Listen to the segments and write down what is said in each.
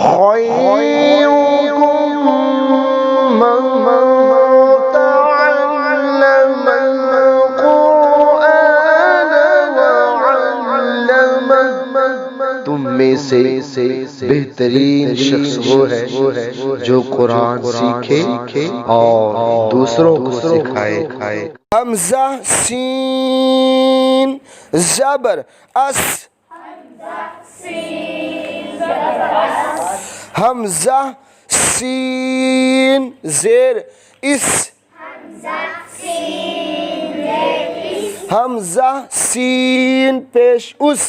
خيركم من تعلم القرآن وعلمه। तुम में से बेहतरीन शख्स वो है जो कुरान सीखे और दूसरों को सिखाए। हमजा सीन ज़बर अस, हमजा सीन ज़ेर इस, हमजा सीन पेश उस,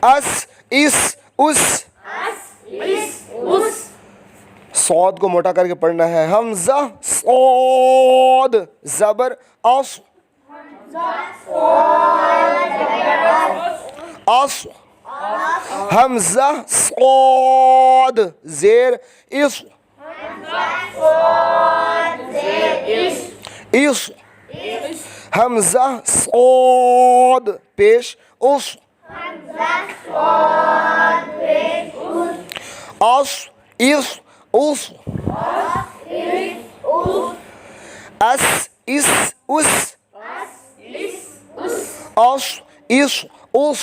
अस इस उस। सौद को मोटा करके पढ़ना है। हमजा सौद ज़बर अस, अस। हमजा सौद ज़ेर इस, इस। हमजा सौद पेश उस, अस इस उस। अस इस उस, अस इस उस।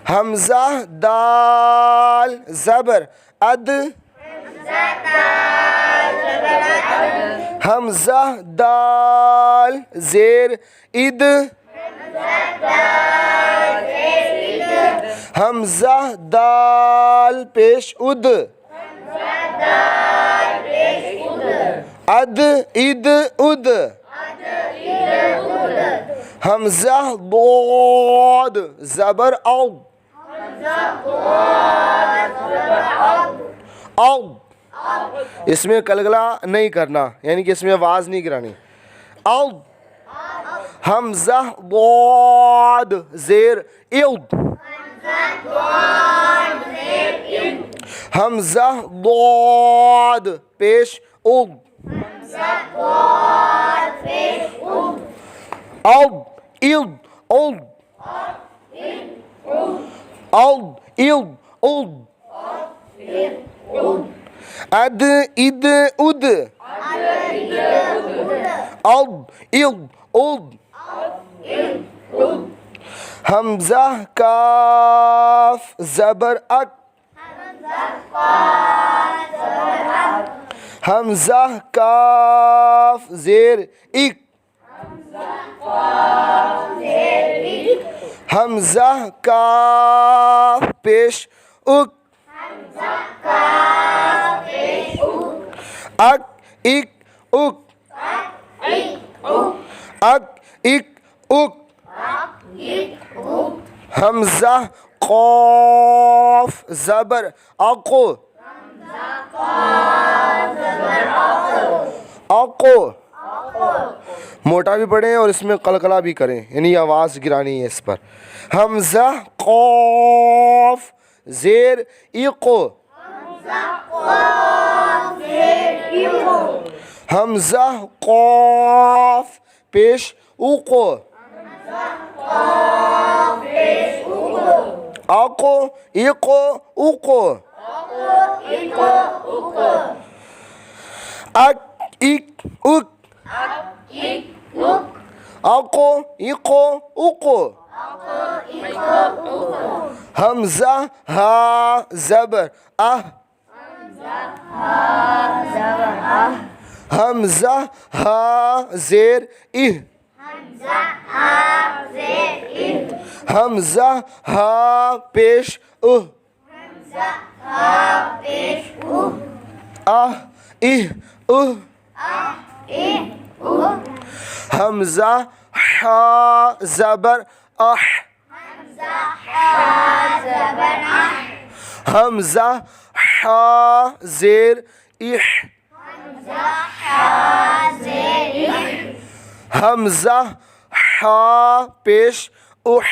हमजा दाल ज़बर अद, हमजा दाल ज़ेर इद, हमजा दाल पेश उद, अद इद उद। हमजा दौद ज़बर औ, औ। इसमें कलगला नहीं करना, यानी कि इसमें आवाज़ नहीं गिरानी। औ। हमजा दौद ज़ेर इल्द, हमजा दौद पेश उल्द, औद इल्द उल्द, औद इल्द उल्द। अद इद उद, औद इल्द उल्द। हमजा काफ ज़बर अक, हमजा काफ ज़ेर इक, हमजा काफ पेश उक, अक इक उक, अक इक उक। हमजा क़ाफ ज़बर अक़ो, अक़ो। मोटा भी पढ़ें और इसमें कलकला भी करें, यानी आवाज़ गिरानी है इस पर। हमजा क़ाफ ज़ेर इक़ो, हमजा क़ाफ पेश उक़ो, अक़ो इक़ो उक़ो। अक इक उक, अक़ो इक़ो उक़ो। हमजा हा ज़बर अह, हमजा हा ज़ेर इह, हमजा हा पेश उह, आह इह उह। हमजा हा ज़बर अह, हमजा हा ज़ेर इह, हमजा हा पेश उह,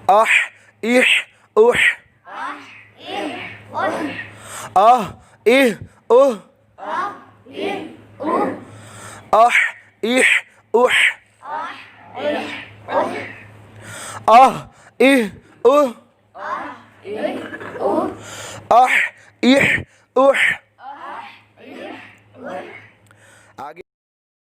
अह इह उह, आह इह उह, आह इह उह। आह इह उह आह इह उह आगे